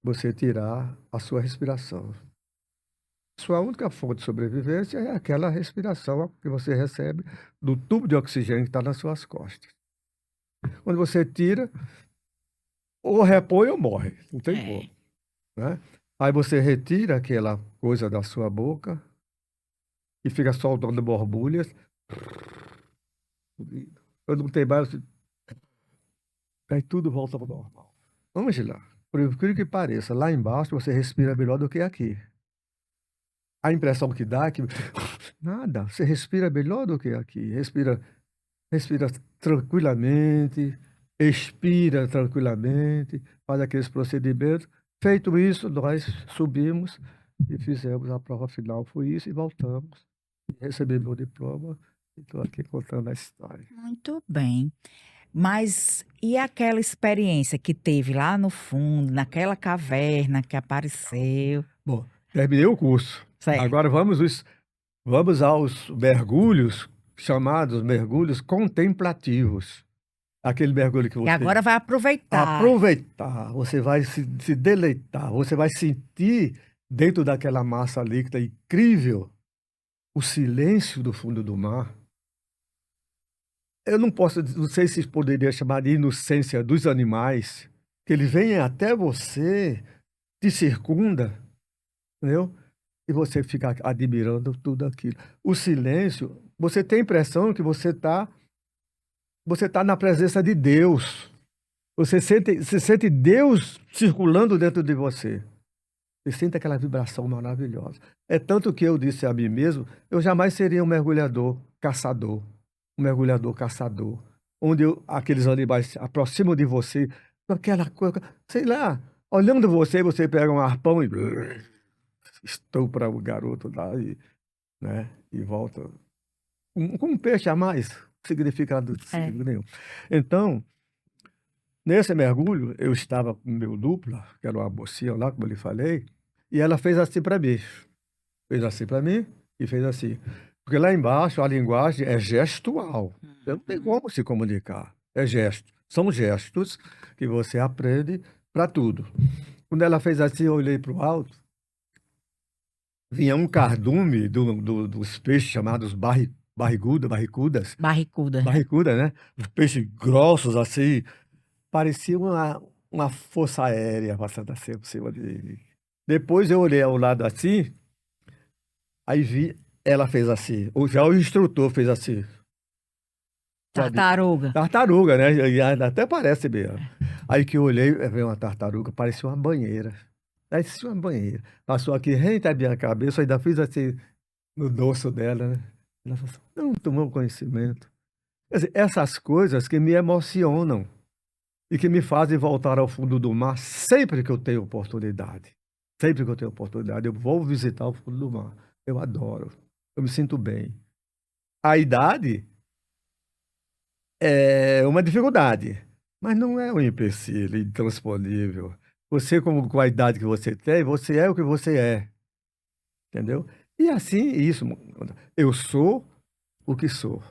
você tirar a sua respiração. Sua única fonte de sobrevivência é aquela respiração que você recebe do tubo de oxigênio que está nas suas costas. Quando você tira, ou repõe ou morre. Não tem como. Né? Aí você retira aquela coisa da sua boca e fica soltando borbulhas. Quando não tem mais, aí tudo volta ao normal. Vamos lá. Por incrível que pareça, lá embaixo você respira melhor do que aqui. A impressão que dá é que nada, você respira melhor do que aqui. Respira tranquilamente, expira tranquilamente, faz aqueles procedimentos. Feito isso, nós subimos e fizemos a prova final. Foi isso e voltamos. Recebi meu diploma e estou aqui contando a história. Muito bem. Mas e aquela experiência que teve lá no fundo, naquela caverna que apareceu? Bom, terminei o curso. Certo. Agora vamos aos mergulhos, chamados mergulhos contemplativos. Aquele mergulho que E você agora vai aproveitar. aproveitar, você vai se deleitar, você vai sentir dentro daquela massa líquida incrível o silêncio do fundo do mar. Eu não sei se poderia chamar de inocência dos animais, que ele vem até você, te circunda, entendeu? E você fica admirando tudo aquilo. O silêncio, você tem a impressão que você tá na presença de Deus. Você sente Deus circulando dentro de você. Você sente aquela vibração maravilhosa. É tanto que eu disse a mim mesmo, eu jamais seria um mergulhador caçador. Um mergulhador caçador. Onde aqueles animais se aproximam de você, com aquela coisa, sei lá, olhando você, você pega um arpão e estupra o garoto lá né, e volta. Com um peixe a mais, significado nenhum. Então, nesse mergulho, eu estava com meu dupla, que era uma mocinha lá, como eu lhe falei, e ela fez assim para mim. Fez assim para mim e fez assim. Porque lá embaixo a linguagem é gestual. Não tem como se comunicar. É gesto. São gestos que você aprende para tudo. Quando ela fez assim, eu olhei para o alto, vinha um cardume dos peixes chamados barricudas, né? Os peixes grossos assim, parecia uma força aérea passando assim por cima dele. Depois eu olhei ao lado assim, aí vi, ela fez assim, já o instrutor fez assim. Tartaruga. Tartaruga, né? E até parece mesmo. Aí que eu olhei, veio uma tartaruga, parecia uma banheira. Parecia uma banheira. Passou aqui, rente a minha cabeça, eu ainda fiz assim no dorso dela, né? Ela falou assim, não tomou conhecimento. Quer dizer, essas coisas que me emocionam e que me fazem voltar ao fundo do mar sempre que eu tenho oportunidade. Sempre que eu tenho oportunidade, eu vou visitar o fundo do mar. Eu adoro. Eu me sinto bem. A idade é uma dificuldade, mas não é um empecilho intransponível. Você, com a idade que você tem, você é o que você é. Entendeu? E assim, isso. Eu sou o que sou.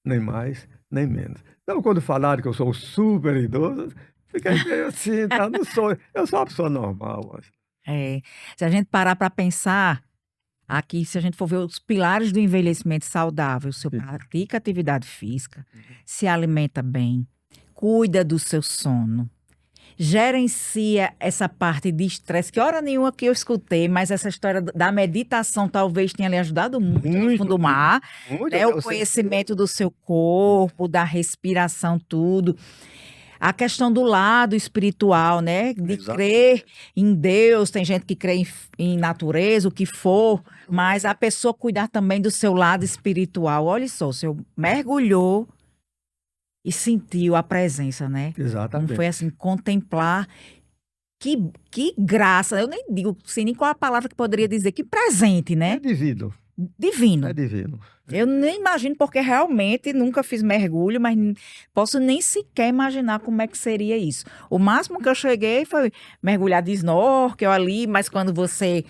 Nem mais, nem menos. Então, quando falaram que eu sou um super idoso, fiquei meio assim, tá? Não sou, eu sou uma pessoa normal. Se a gente parar para pensar, Aqui, se a gente for ver os pilares do envelhecimento saudável, o senhor pratica atividade física, se alimenta bem, cuida do seu sono, gerencia essa parte de estresse, que hora nenhuma que eu escutei, mas essa história da meditação talvez tenha lhe ajudado muito no Muito, fundo do mar, muito. né? O conhecimento do seu corpo, da respiração, tudo. A questão do lado espiritual, né? De Exato. crer em Deus, tem gente que crê em natureza, o que for, mas a pessoa cuidar também do seu lado espiritual. Olha só, o senhor mergulhou e sentiu a presença, né? Não Exatamente. foi assim, contemplar. Que graça, eu nem digo, sei nem qual a palavra que poderia dizer, que presente, É né? divino. Divino. É divino. Eu nem imagino, porque realmente nunca fiz mergulho, mas posso nem sequer imaginar como é que seria isso. O máximo que eu cheguei foi mergulhar de snorkel ali, mas quando você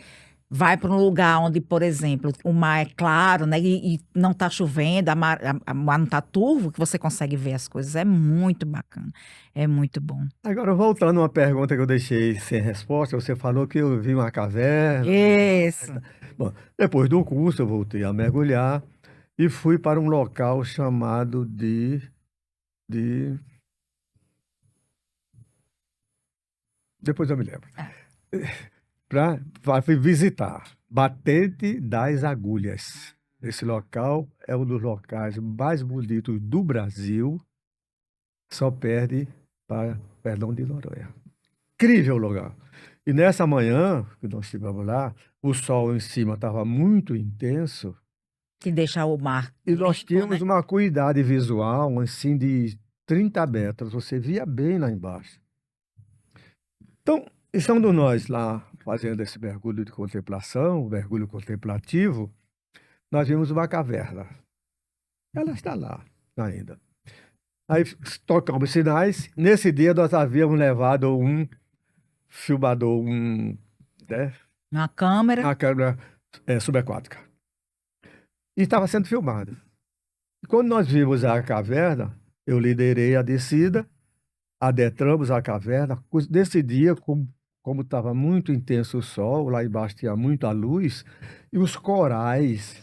vai para um lugar onde, por exemplo, o mar é claro, né, e não está chovendo, a mar não está turvo, que você consegue ver as coisas, é muito bacana, é muito bom. Agora, voltando a uma pergunta que eu deixei sem resposta, você falou que eu vi uma caverna. Isso. Bom, depois do curso, eu voltei a mergulhar e fui para um local chamado de... Depois eu me lembro. Para visitar Batente das Agulhas. Esse local é um dos locais mais bonitos do Brasil, só perde para Perdão de Noronha. Incrível lugar. E nessa manhã que nós estivemos lá, o sol em cima estava muito intenso Que deixa o mar e nós limpo, tínhamos né? uma acuidade visual assim de 30 metros, você via bem lá embaixo. Então, estando nós lá fazendo esse mergulho de contemplação, mergulho contemplativo, nós vimos uma caverna. Ela está lá ainda. Aí tocamos sinais. Nesse dia nós havíamos levado um filmador, né, Uma câmera. uma câmera subaquática. E estava sendo filmado. E quando nós vimos a caverna, eu liderei a descida, adentramos a caverna. Nesse dia, como estava muito intenso o sol, lá embaixo tinha muita luz, e os corais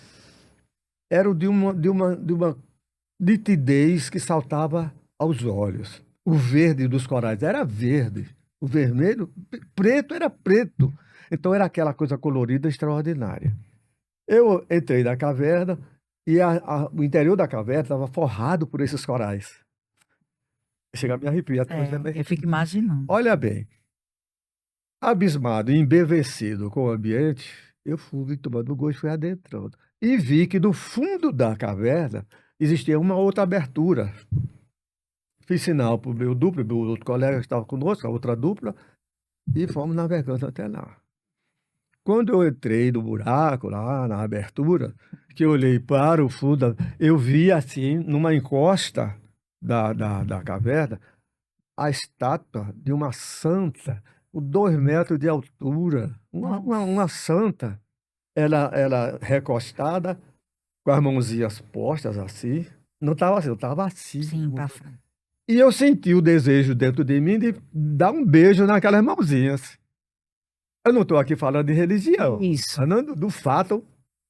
eram de uma nitidez que saltava aos olhos. O verde dos corais era verde, o vermelho, preto era preto. Então era aquela coisa colorida extraordinária. Eu entrei na caverna e o interior da caverna estava forrado por esses corais. Chega a me arrepiar até hoje, né? Eu fico imaginando. Olha bem, abismado e embevecido com o ambiente, eu fui tomando gosto e fui adentrando. E vi que no fundo da caverna existia uma outra abertura. Fiz sinal para o meu duplo, meu outro colega que estava conosco, a outra dupla, e fomos navegando até lá. Quando eu entrei no buraco, lá na abertura, que eu olhei para o fundo, eu vi assim, numa encosta da caverna, a estátua de uma santa, com 2 metros de altura, uma santa, ela recostada, com as mãozinhas postas assim, não estava assim, eu estava assim. Sim, para frente. E eu senti o desejo dentro de mim de dar um beijo naquelas mãozinhas. Eu não estou aqui falando de religião, Isso. falando do fato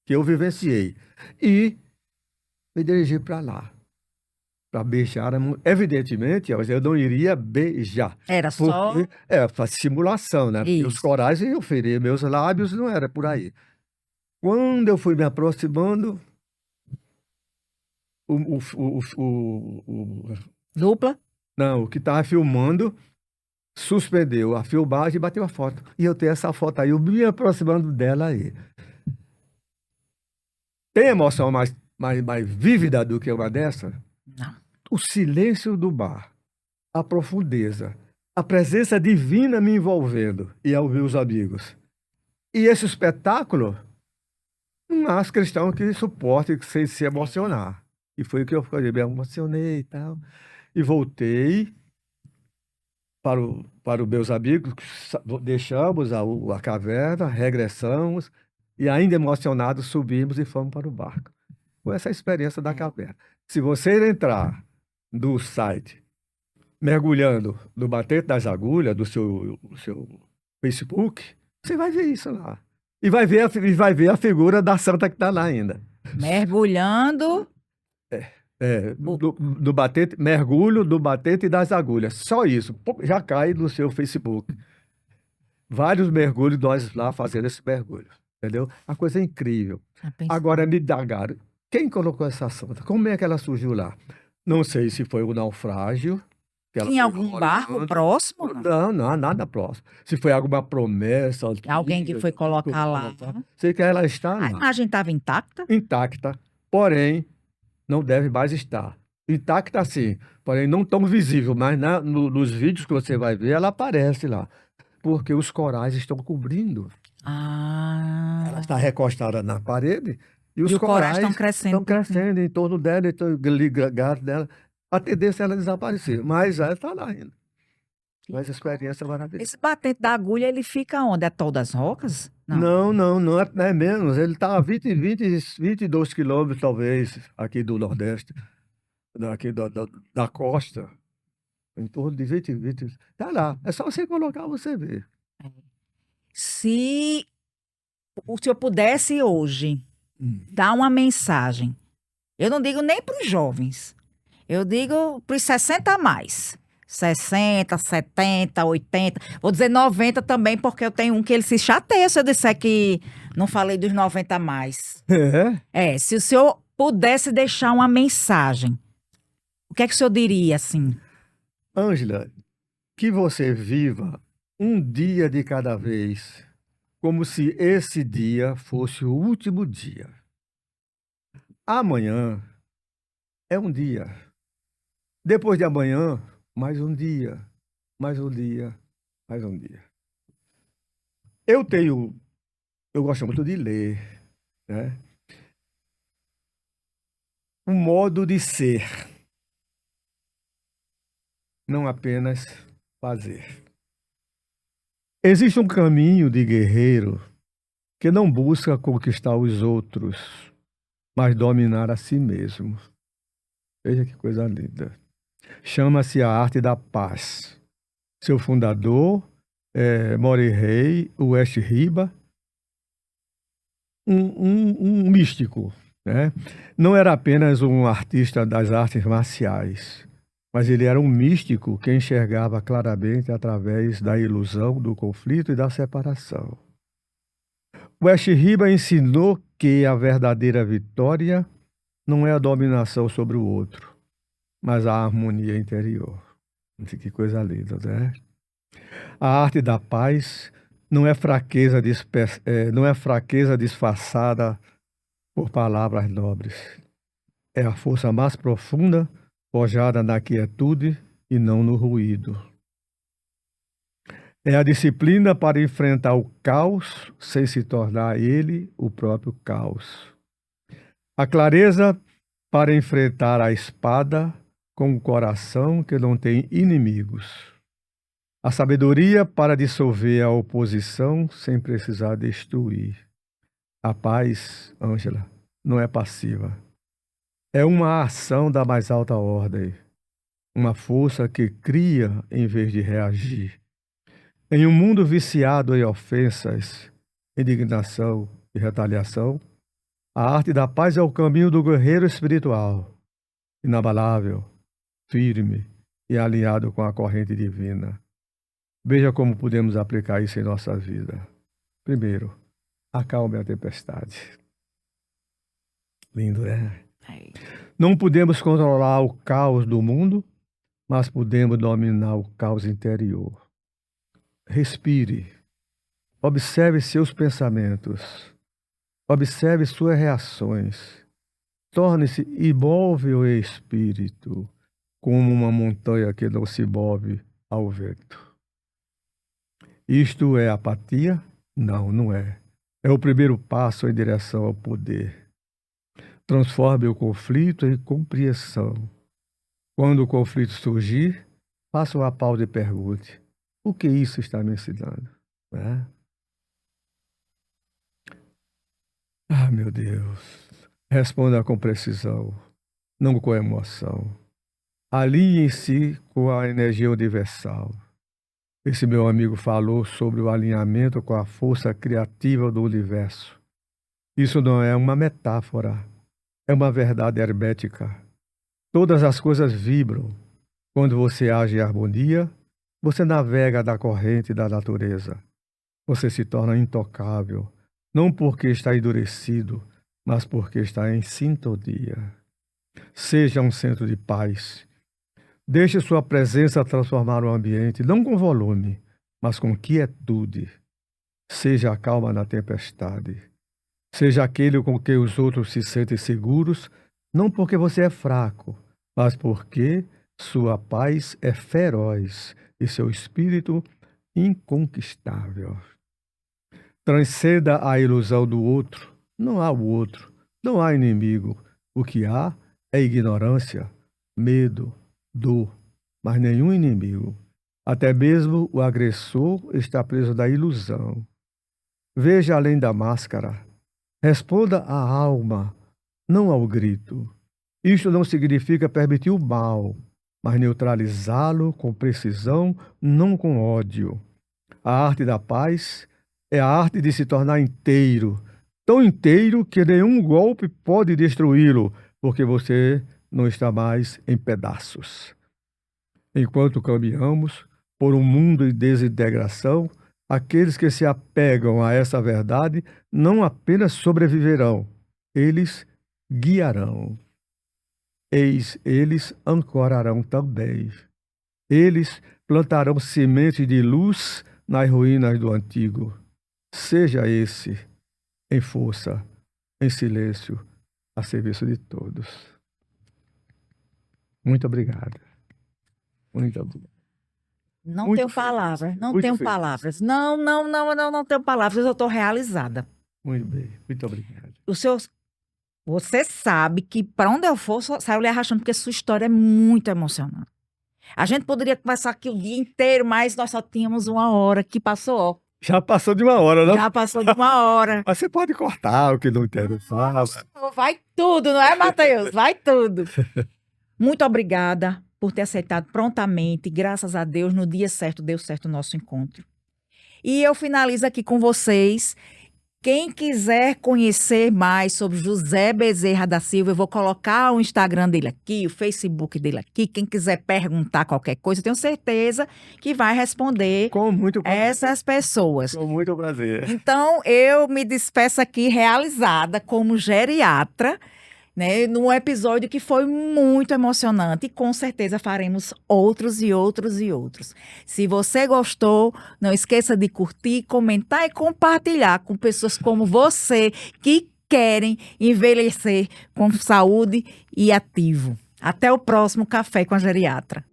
que eu vivenciei. E me dirigi para lá, para beijar. Evidentemente, eu não iria beijar. Era só. Porque foi simulação, né? Porque os Isso. corais iam ferir meus lábios, não era por aí. Quando eu fui me aproximando, Dupla. o que estava filmando suspendeu a filmagem e bateu a foto. E eu tenho essa foto aí, eu me aproximando dela aí. Tem emoção mais vívida do que uma dessa? Não. O silêncio do mar, a profundeza, a presença divina me envolvendo e aos meus amigos. E esse espetáculo, não há cristão que suporte sem se emocionar. E foi o que eu falei, me emocionei e tal. E voltei para os meus amigos, deixamos a caverna, regressamos, e ainda emocionados subimos e fomos para o barco. Com essa experiência da caverna. Se você entrar no site, mergulhando no Batente das Agulhas, do seu Facebook, você vai ver isso lá. E vai ver a figura da santa que está lá ainda. Mergulhando. Do batente, mergulho do batente e das agulhas. Só isso. Pô, já cai no seu Facebook. Vários mergulhos, nós lá fazendo esse mergulho. Entendeu? A coisa é incrível. Agora, me indagaram. Quem colocou essa santa? Como é que ela surgiu lá? Não sei se foi um naufrágio. Tinha algum barco próximo? Não, nada próximo. Se foi alguma promessa. Alguém que foi colocar lá. Sei que ela está lá. A imagem estava intacta? Intacta. Porém, não deve mais estar. Intacta sim, porém não tão visível, mas nos vídeos que você vai ver, ela aparece lá. Porque os corais estão cobrindo. Ela está recostada na parede e os corais estão crescendo em torno dela, estão ligados nela. A tendência é ela desaparecer, mas ela está lá ainda. Mas a experiência é maravilhosa. Esse batente da agulha, ele fica onde? Atol das Rocas? Não, é menos. Ele está a 22 quilômetros, talvez, aqui do Nordeste, daqui da costa. Em torno de 20. Tá lá. É só você colocar, você ver. Se o senhor pudesse hoje dar uma mensagem, eu não digo nem para os jovens, eu digo para os 60 a mais. 60, 70, 80, vou dizer 90 também, porque eu tenho um que ele se chateia se eu disser que não falei dos 90 a mais. Se o senhor pudesse deixar uma mensagem, o que é que o senhor diria assim? Ângela, que você viva um dia de cada vez, como se esse dia fosse o último dia. Amanhã é um dia. Depois de amanhã, mais um dia, mais um dia, mais um dia. Eu gosto muito de ler, né? Um modo de ser, não apenas fazer. Existe um caminho de guerreiro que não busca conquistar os outros, mas dominar a si mesmo. Veja que coisa linda. Chama-se a arte da paz. Seu fundador é Morihei Ueshiba, um místico, né? Não era apenas um artista das artes marciais, mas ele era um místico que enxergava claramente através da ilusão do conflito e da separação. Ueshiba ensinou que a verdadeira vitória não é a dominação sobre o outro, mas a harmonia interior. Que coisa linda, né? A arte da paz não é fraqueza disfarçada por palavras nobres. É a força mais profunda, forjada na quietude e não no ruído. É a disciplina para enfrentar o caos sem se tornar ele o próprio caos. A clareza para enfrentar a espada com um coração que não tem inimigos. A sabedoria para dissolver a oposição sem precisar destruir. A paz, Ângela, não é passiva. É uma ação da mais alta ordem. Uma força que cria em vez de reagir. Em um mundo viciado em ofensas, indignação e retaliação, a arte da paz é o caminho do guerreiro espiritual, inabalável, firme e alinhado com a corrente divina. Veja como podemos aplicar isso em nossa vida. Primeiro, acalme a tempestade. Lindo, né? Não podemos controlar o caos do mundo, mas podemos dominar o caos interior. Respire. Observe seus pensamentos. Observe suas reações. Torne-se imóvel em espírito, como uma montanha que não se move ao vento. Isto é apatia? Não, não é. É o primeiro passo em direção ao poder. Transforme o conflito em compreensão. Quando o conflito surgir, faça uma pausa e pergunte: o que isso está me ensinando? Né? Ah, meu Deus. Responda com precisão, não com emoção. Alinhe-se com a energia universal. Esse meu amigo falou sobre o alinhamento com a força criativa do universo. Isso não é uma metáfora, é uma verdade hermética. Todas as coisas vibram. Quando você age em harmonia, você navega da corrente da natureza. Você se torna intocável, não porque está endurecido, mas porque está em sintonia. Seja um centro de paz. Deixe sua presença transformar o ambiente, não com volume, mas com quietude. Seja a calma na tempestade. Seja aquele com quem os outros se sentem seguros, não porque você é fraco, mas porque sua paz é feroz e seu espírito inconquistável. Transcenda a ilusão do outro. Não há o outro, não há inimigo. O que há é ignorância, medo, dor, mas nenhum inimigo. Até mesmo o agressor está preso da ilusão. Veja além da máscara. Responda à alma, não ao grito. Isto não significa permitir o mal, mas neutralizá-lo com precisão, não com ódio. A arte da paz é a arte de se tornar inteiro, tão inteiro que nenhum golpe pode destruí-lo, porque você não está mais em pedaços. Enquanto caminhamos por um mundo de desintegração, aqueles que se apegam a essa verdade não apenas sobreviverão, eles guiarão. Eles ancorarão também. Eles plantarão sementes de luz nas ruínas do antigo. Seja esse, em força, em silêncio, a serviço de todos. Muito obrigado. Muito obrigado. Não Muito tenho feliz, palavras, não muito tenho feliz. palavras. Não tenho palavras, eu estou realizada. Muito bem, muito obrigado. Você sabe que para onde eu for, saio lhe arrastando, porque sua história é muito emocionante. A gente poderia conversar aqui o dia inteiro, mas nós só tínhamos uma hora que passou, ó. Já passou de uma hora, não? Já passou de uma hora. Mas você pode cortar o que não interessava. Vai tudo, não é, Matheus? Vai tudo. Muito obrigada por ter aceitado prontamente, graças a Deus, no dia certo, deu certo o nosso encontro. E eu finalizo aqui com vocês. Quem quiser conhecer mais sobre José Bezerra da Silva, eu vou colocar o Instagram dele aqui, o Facebook dele aqui. Quem quiser perguntar qualquer coisa, eu tenho certeza que vai responder Com muito prazer. essas pessoas. Com muito prazer. Então, eu me despeço aqui realizada como geriatra, né, num episódio que foi muito emocionante e com certeza faremos outros e outros e outros. Se você gostou, não esqueça de curtir, comentar e compartilhar com pessoas como você que querem envelhecer com saúde e ativo. Até o próximo Café com a Geriatra.